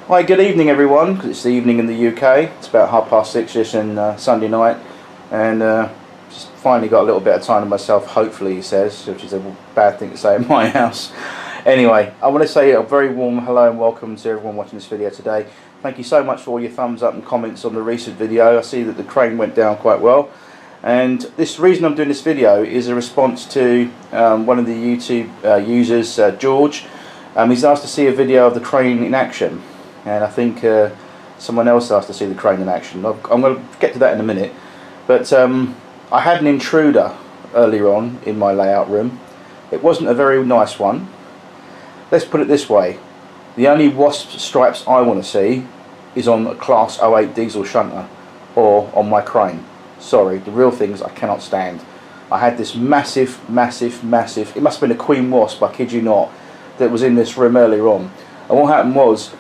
Hi, good evening everyone, because it's the evening in the UK. It's about 6:30ish on Sunday night, and just finally got a little bit of time to myself, hopefully, he says, which is a bad thing to say in my house. Anyway, I want to say a very warm hello and welcome to everyone watching this video today. Thank you so much for all your thumbs up and comments on the recent video. I see that the crane went down quite well, and this reason I'm doing this video is a response to one of the YouTube users, George. He's asked to see a video of the crane in action. And I think someone else asked to see the crane in action. I'm going to get to that in a minute. But I had an intruder earlier on in my layout room. It wasn't a very nice one. Let's put it this way. The only WASP stripes I want to see is on a Class 08 diesel shunter or on my crane. Sorry, the real things I cannot stand. I had this massive, it must have been a Queen Wasp, I kid you not, that was in this room earlier on. And what happened was,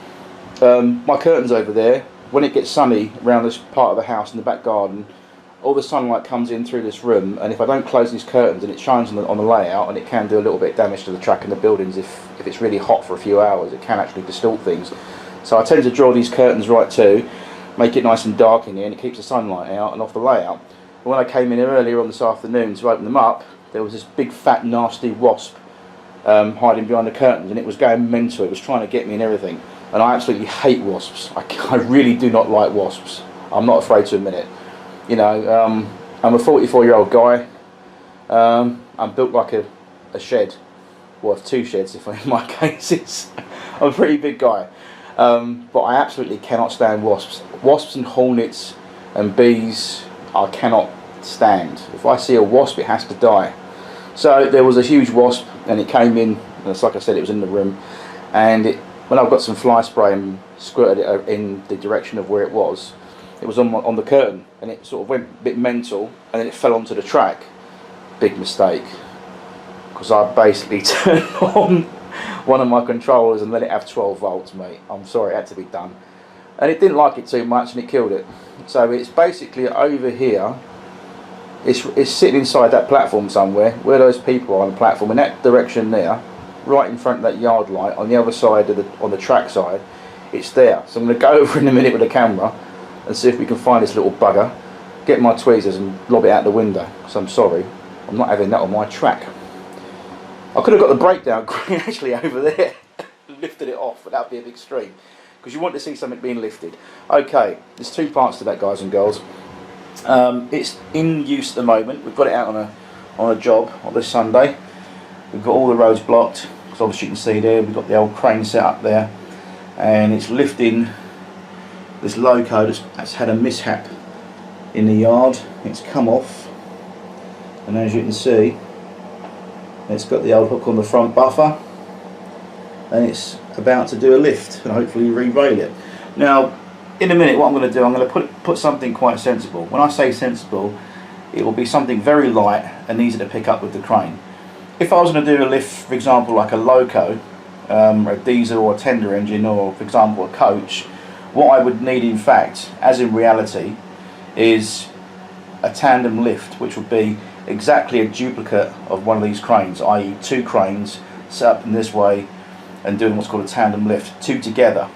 my curtains over there, when it gets sunny around this part of the house in the back garden, all the sunlight comes in through this room, and if I don't close these curtains and it shines on the layout, and it can do a little bit of damage to the track and the buildings if it's really hot for a few hours, it can actually distort things. So I tend to draw these curtains right too, make it nice and dark in here, and it keeps the sunlight out and off the layout. But when I came in earlier on this afternoon to open them up, there was this big fat nasty wasp hiding behind the curtains, and it was going mental. It was trying to get me and everything. And I absolutely hate wasps. I really do not like wasps. I'm not afraid to admit it. You know, I'm a 44-year-old guy. I'm built like a shed, or two sheds if in my cases. I'm a pretty big guy. But I absolutely cannot stand wasps. Wasps and hornets and bees I cannot stand. If I see a wasp, it has to die. So there was a huge wasp, and it came in, and like I said, it was in the room, and when I got some fly spray and squirted it in the direction of where it was on the curtain, and it sort of went a bit mental, and then it fell onto the track. Big mistake, because I basically turned on one of my controllers and let it have 12 volts, mate. I'm sorry, it had to be done, and it didn't like it too much, and it killed it. So it's basically over here. It's sitting inside that platform somewhere, where those people are on the platform, in that direction there, right in front of that yard light, on the other side of on the track side. It's there. So I'm going to go over in a minute with the camera and see if we can find this little bugger, get my tweezers and lob it out the window, because I'm sorry, I'm not having that on my track. I could have got the breakdown crane actually over there and lifted it off, but that would be a big stream, because you want to see something being lifted. Okay, there's two parts to that, guys and girls. It's in use at the moment. We've got it out on a job on this Sunday. We've got all the roads blocked, because obviously you can see there we've got the old crane set up there, and it's lifting this loco that's had a mishap in the yard. It's come off, and as you can see, it's got the old hook on the front buffer, and it's about to do a lift and hopefully re-rail it. Now in a minute what I'm going to do, I'm going to put something quite sensible. When I say sensible, it will be something very light and easy to pick up with the crane. If I was going to do a lift, for example, like a loco, a diesel or a tender engine, or for example a coach, what I would need in fact, as in reality, is a tandem lift, which would be exactly a duplicate of one of these cranes, i.e. two cranes set up in this way and doing what's called a tandem lift, two together.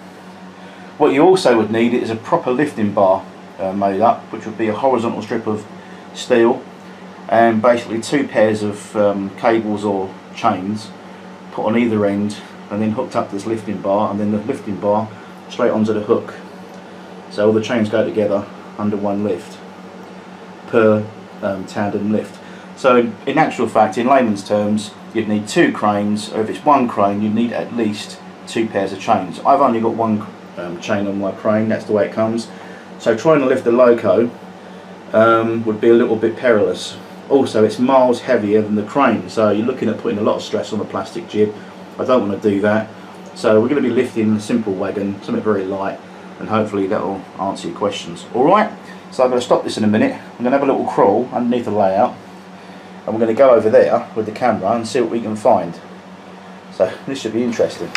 What you also would need is a proper lifting bar made up, which would be a horizontal strip of steel and basically two pairs of cables or chains put on either end and then hooked up to this lifting bar, and then the lifting bar straight onto the hook. So all the chains go together under one lift per tandem lift. So in actual fact, in layman's terms, you'd need two cranes, or if it's one crane, you'd need at least two pairs of chains. I've only got one chain on my crane, that's the way it comes. So trying to lift the loco would be a little bit perilous. Also, it's miles heavier than the crane, so you're looking at putting a lot of stress on the plastic jib. I don't want to do that. So we're going to be lifting a simple wagon, something very light, and hopefully that will answer your questions. Alright, so I'm going to stop this in a minute. I'm going to have a little crawl underneath the layout, and we're going to go over there with the camera and see what we can find. So this should be interesting.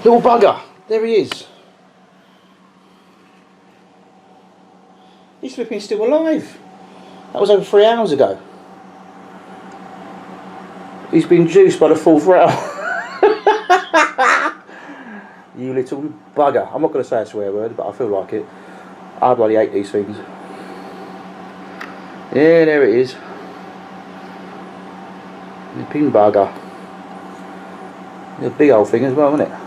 Little bugger, there he is. He's flipping still alive. That was over 3 hours ago. He's been juiced by the fourth rail. You little bugger. I'm not going to say a swear word, but I feel like it. I bloody hate these things. Yeah, there it is. The pin bugger. It's a big old thing as well, isn't it?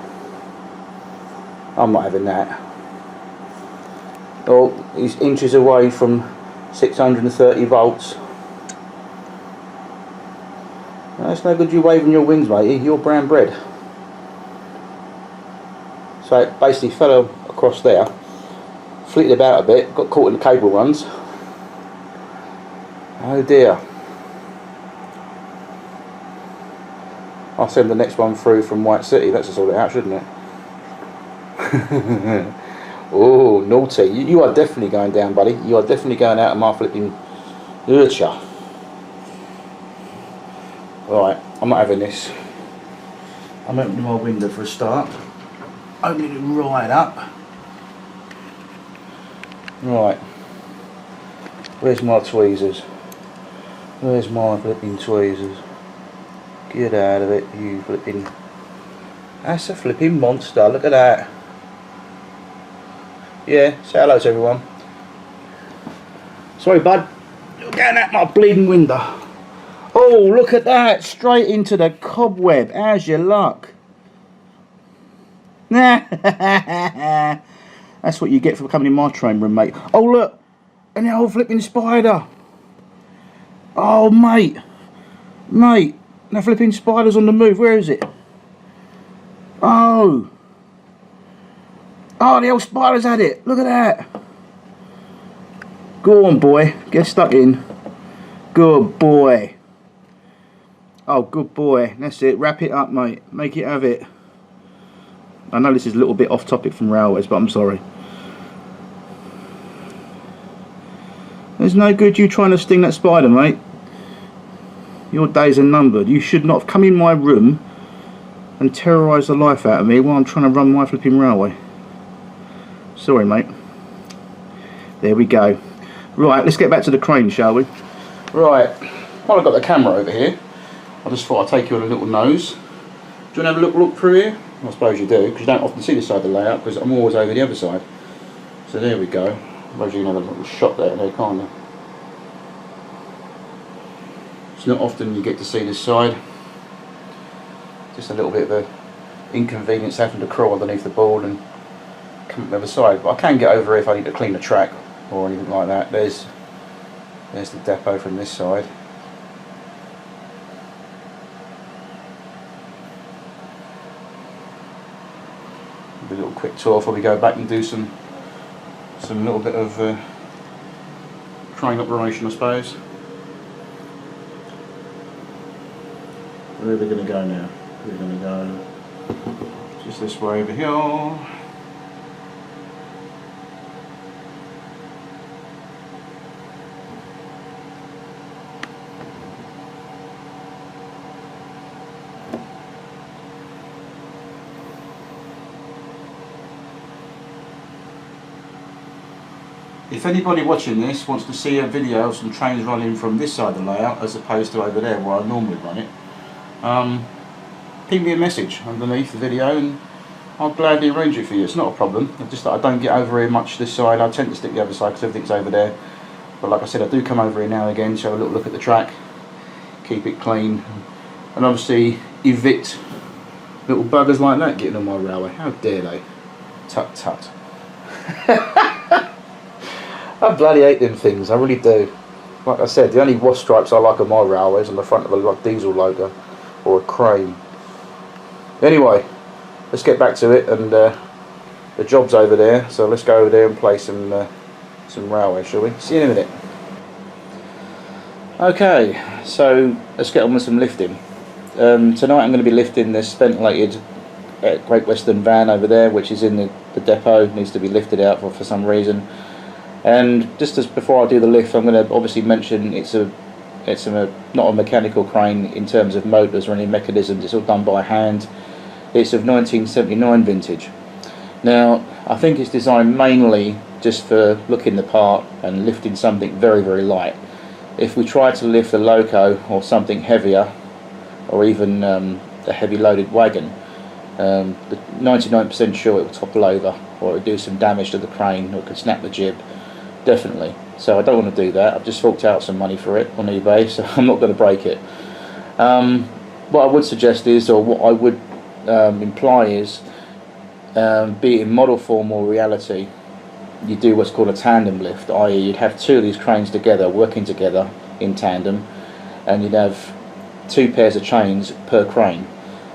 I'm not having that. Oh, he's inches away from 630 volts. That's no good you waving your wings, matey. You're brown bread. So it basically fell across there, flickered about a bit, got caught in the cable runs. Oh dear. I'll send the next one through from White City. That's to sort it out, shouldn't it? Oh, naughty. You are definitely going down, buddy. You are definitely going out of my flipping nurture. Right, I'm not having this. I'm opening my window for a start. Opening it right up. Right. Where's my tweezers? Where's my flipping tweezers? Get out of it, you flipping... That's a flipping monster, look at that. Yeah, say hello to everyone. Sorry bud, you're getting at my bleeding window. Oh, look at that, straight into the cobweb. How's your luck? That's what you get for coming in my train room, mate. Oh look, an old flipping spider. Oh mate, the flipping spider's on the move. Where is it? Oh, the old spider's had it. Look at that. Go on, boy, get stuck in. Good boy. Oh, good boy. That's it. Wrap it up, mate. Make it have it. I know this is a little bit off topic from railways, but I'm sorry. There's no good you trying to sting that spider, mate. Your days are numbered. You should not have come in my room and terrorised the life out of me while I'm trying to run my flipping railway. Sorry, mate. There we go. Right, let's get back to the crane, shall we? Right, while I've got the camera over here, I just thought I'd take you on a little nose. Do you want to have a look through here? I suppose you do, because you don't often see this side of the layout, because I'm always over the other side. So there we go. I suppose you can have a little shot there, can't you? It's not often you get to see this side. Just a little bit of an inconvenience having to crawl underneath the board and come up the other side. But I can get over if I need to clean the track or anything like that. There's the depot from this side. A little quick tour before we go back and do some little bit of train operation, I suppose. Where are we going to go now? We're going to go just this way over here. If anybody watching this wants to see a video of some trains running from this side of the layout as opposed to over there where I normally run it, ping me a message underneath the video and I'll gladly arrange it for you. It's not a problem. It's just that I don't get over here much this side. I tend to stick the other side because everything's over there. But like I said, I do come over here now and again, show a little look at the track, keep it clean, and obviously evict little buggers like that getting on my railway. How dare they? Tut tut. I bloody hate them things, I really do. Like I said, the only WASP stripes I like on my railway is on the front of a diesel logo or a crane. Anyway, let's get back to it, and the job's over there, so let's go over there and play some railway, shall we? See you in a minute. Okay, so let's get on with some lifting. Tonight I'm going to be lifting this ventilated Great Western van over there, which is in the depot. It needs to be lifted out for some reason. And just as before I do the lift, I'm going to obviously mention it's not a mechanical crane in terms of motors or any mechanisms. It's all done by hand. It's of 1979 vintage. Now I think it's designed mainly just for looking the part and lifting something very, very light. If we try to lift a loco or something heavier, or even a heavy loaded wagon, The 99% sure it will topple over, or it will do some damage to the crane, or it could snap the jib, definitely. So I don't want to do that. I've just forked out some money for it on eBay, so I'm not going to break it. What I would suggest is, or what I would imply is, be it in model form or reality, you do what's called a tandem lift, i.e. you'd have two of these cranes together, working together in tandem, and you'd have two pairs of chains per crane.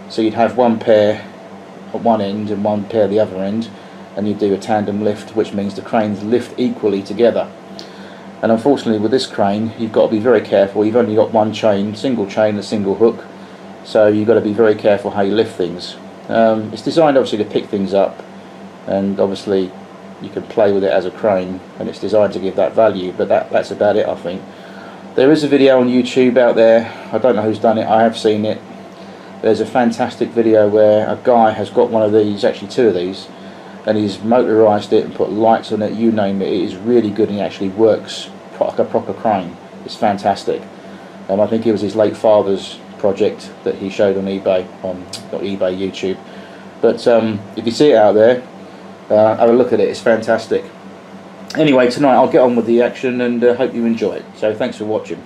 So you'd have one pair at one end and one pair at the other end, and you do a tandem lift, which means the cranes lift equally together. And unfortunately with this crane you've got to be very careful. You've only got one chain, single chain, a single hook, so you've got to be very careful how you lift things. It's designed obviously to pick things up, and obviously you can play with it as a crane, and it's designed to give that value, but that's about it, I think. There is a video on YouTube out there, I don't know who's done it, I have seen it. There's a fantastic video where a guy has got one of these, actually two of these, and he's motorised it and put lights on it, you name it. It is really good, and it actually works like a proper crane. It's fantastic. I think it was his late father's project that he showed on eBay, not eBay, YouTube. But if you see it out there, have a look at it, it's fantastic. Anyway, tonight I'll get on with the action, and hope you enjoy it. So thanks for watching.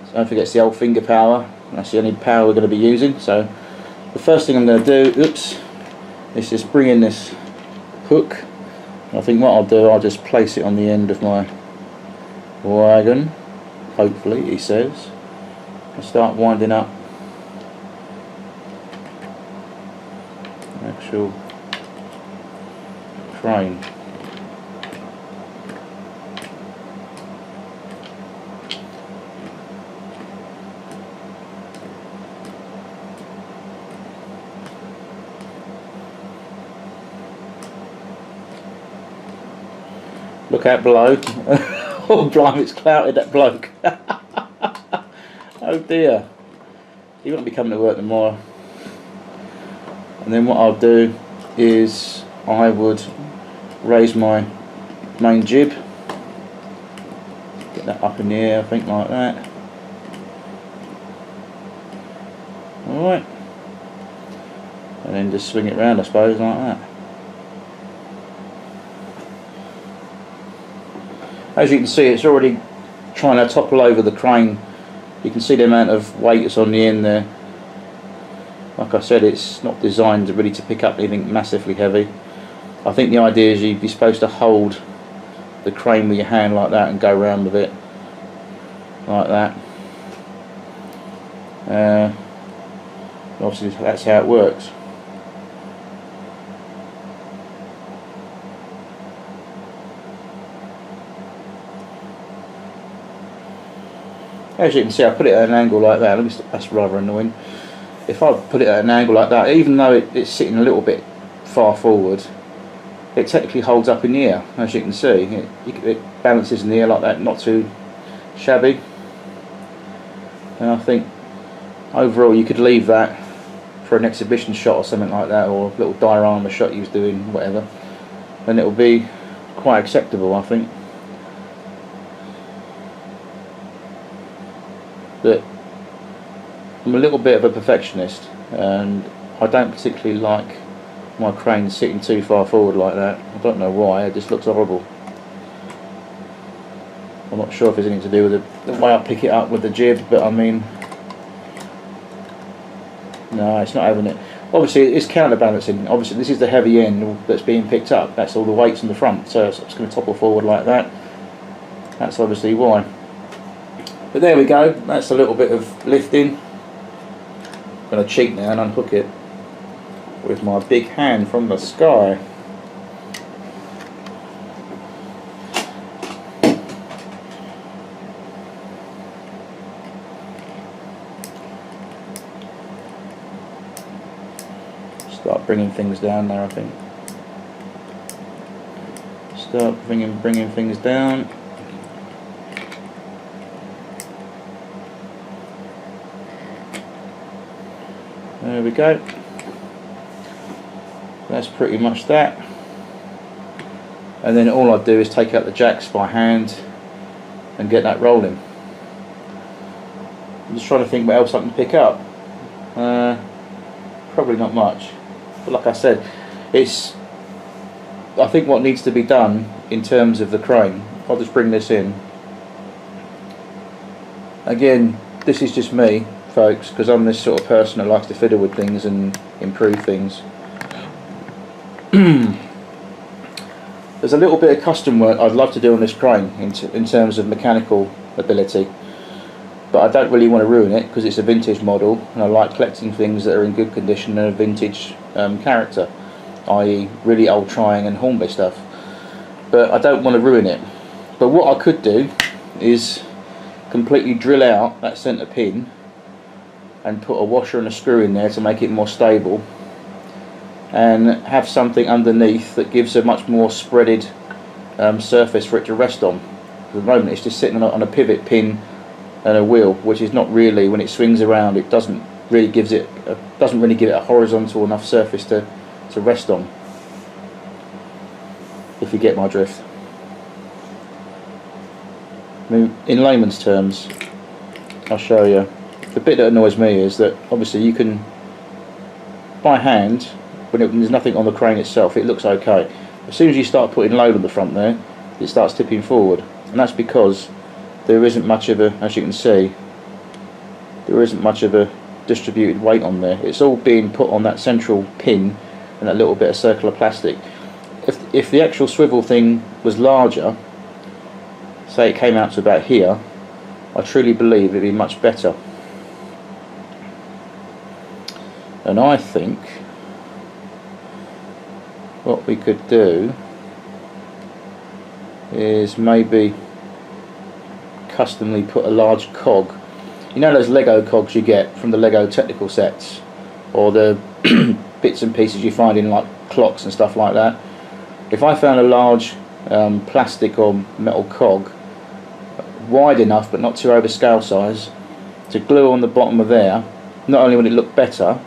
So don't forget, it's the old finger power. That's the only power we're going to be using. So the first thing I'm going to do, is just bring in this hook. I think what I'll do, I'll just place it on the end of my wagon, hopefully, he says. I'll start winding up the actual crane. Look out below. Oh blimey, it's clouted, that bloke. Oh dear. He won't be coming to work tomorrow. And then what I'll do is I would raise my main jib. Get that up in the air, I think, like that. Alright. And then just swing it round, I suppose, like that. As you can see, it's already trying to topple over the crane. You can see the amount of weight that's on the end there. Like I said, it's not designed really to pick up anything massively heavy. I think the idea is you'd be supposed to hold the crane with your hand like that and go around with it like that. Obviously that's how it works. As you can see, I put it at an angle like that. That's rather annoying. If I put it at an angle like that, even though it's sitting a little bit far forward, it technically holds up in the air. As you can see, it balances in the air like that, not too shabby. And I think overall you could leave that for an exhibition shot or something like that, or a little diorama shot you was doing, whatever, and it will be quite acceptable, I think. But I'm a little bit of a perfectionist, and I don't particularly like my crane sitting too far forward like that. I don't know why, it just looks horrible. I'm not sure if there's anything to do with the way I pick it up with the jib, but I mean, no, it's not having it. Obviously it's counterbalancing. Obviously this is the heavy end that's being picked up, that's all the weights in the front, so it's going to topple forward like that. That's obviously why. But there we go, that's a little bit of lifting. I'm going to cheat now and unhook it with my big hand from the sky. Start bringing things down there, I think. Start bringing things down. There we go. That's pretty much that. And then all I do is take out the jacks by hand and get that rolling. I'm just trying to think what else I can pick up. Probably not much, but like I said, it's, I think what needs to be done in terms of the crane, I'll just bring this in again. This is just me, folks, because I'm this sort of person that likes to fiddle with things and improve things. There's a little bit of custom work I'd love to do on this crane in terms of mechanical ability, but I don't really want to ruin it because it's a vintage model and I like collecting things that are in good condition and a vintage character, i.e. really old Triang and Hornby stuff, but I don't want to ruin it. But what I could do is completely drill out that centre pin and put a washer and a screw in there to make it more stable, and have something underneath that gives a much more spreaded surface for it to rest on. At the moment it's just sitting on a pivot pin and a wheel, which is not really, when it swings around, it doesn't really give it a horizontal enough surface to rest on, if you get my drift. I mean, in layman's terms, I'll show you. The bit that annoys me is that obviously you can, by hand, when there's nothing on the crane itself, it looks okay. As soon as you start putting load on the front there, it starts tipping forward, and that's because there isn't much of a, as you can see, there isn't much of a distributed weight on there. It's all being put on that central pin and that little bit of circular plastic. If the actual swivel thing was larger, say it came out to about here, I truly believe it'd be much better. And I think what we could do is maybe customly put a large cog. You know those Lego cogs you get from the Lego technical sets, or the bits and pieces you find in like clocks and stuff like that? If I found a large plastic or metal cog, wide enough but not too over scale size, to glue on the bottom of there, not only would it look better,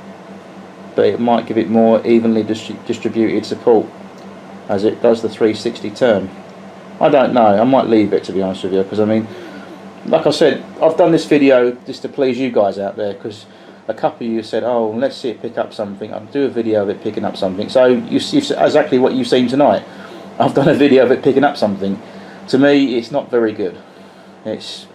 but it might give it more evenly distributed support as it does the 360 turn. I don't know, I might leave it, to be honest with you, because I mean, like I said, I've done this video just to please you guys out there, because a couple of you said, oh, let's see it pick up something. I'll do a video of it picking up something. So you see exactly what you've seen tonight. I've done a video of it picking up something. To me, it's not very good. It's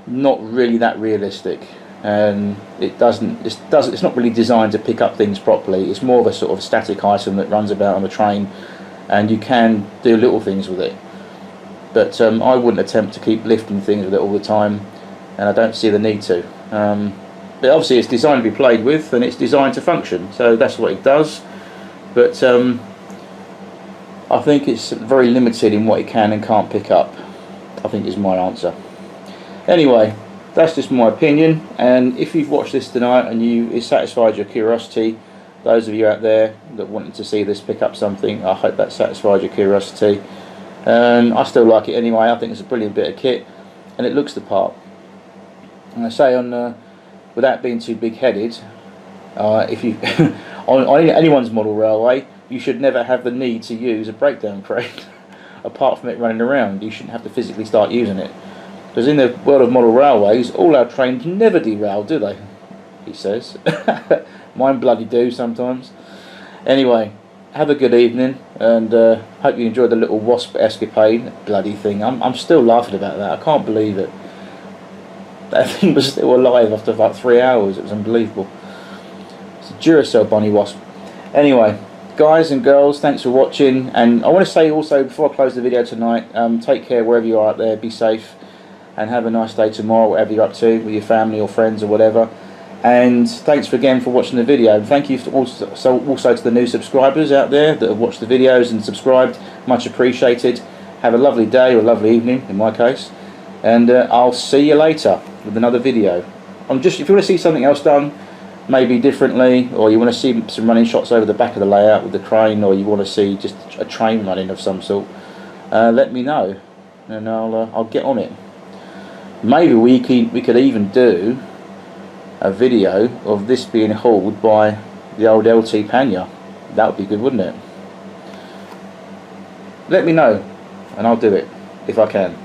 not really that realistic, and it's not really designed to pick up things properly. It's more of a sort of static item that runs about on the train, and you can do little things with it, but I wouldn't attempt to keep lifting things with it all the time, and I don't see the need to. But obviously it's designed to be played with, and it's designed to function, so that's what it does. But I think it's very limited in what it can and can't pick up, I think is my answer. Anyway, that's just my opinion, and if you've watched this tonight and it satisfied your curiosity, those of you out there that wanted to see this pick up something, I hope that satisfied your curiosity. And I still like it anyway. I think it's a brilliant bit of kit, and it looks the part. And I say, without being too big-headed, if you on anyone's model railway, you should never have the need to use a breakdown crane. Apart from it running around, you shouldn't have to physically start using it. Because in the world of model railways, all our trains never derail, do they? He says. Mine bloody do sometimes. Anyway, have a good evening, and hope you enjoyed the little WASP escapade. Bloody thing. I'm still laughing about that. I can't believe it. That thing was still alive after about 3 hours. It was unbelievable. It's a Duracell bunny wasp. Anyway, guys and girls, thanks for watching. And I want to say also, before I close the video tonight, take care wherever you are out there. Be safe, and have a nice day tomorrow, whatever you're up to, with your family or friends or whatever. And thanks again for watching the video. And thank you also to the new subscribers out there that have watched the videos and subscribed. Much appreciated. Have a lovely day, or a lovely evening in my case. And I'll see you later with another video. If you want to see something else done, maybe differently, or you want to see some running shots over the back of the layout with the crane, or you want to see just a train running of some sort, let me know, and I'll get on it. Maybe we could even do a video of this being hauled by the old LT pannier. That would be good, wouldn't it? Let me know, and I'll do it if I can.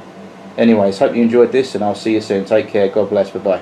Anyways, hope you enjoyed this, and I'll see you soon. Take care. God bless. Bye bye.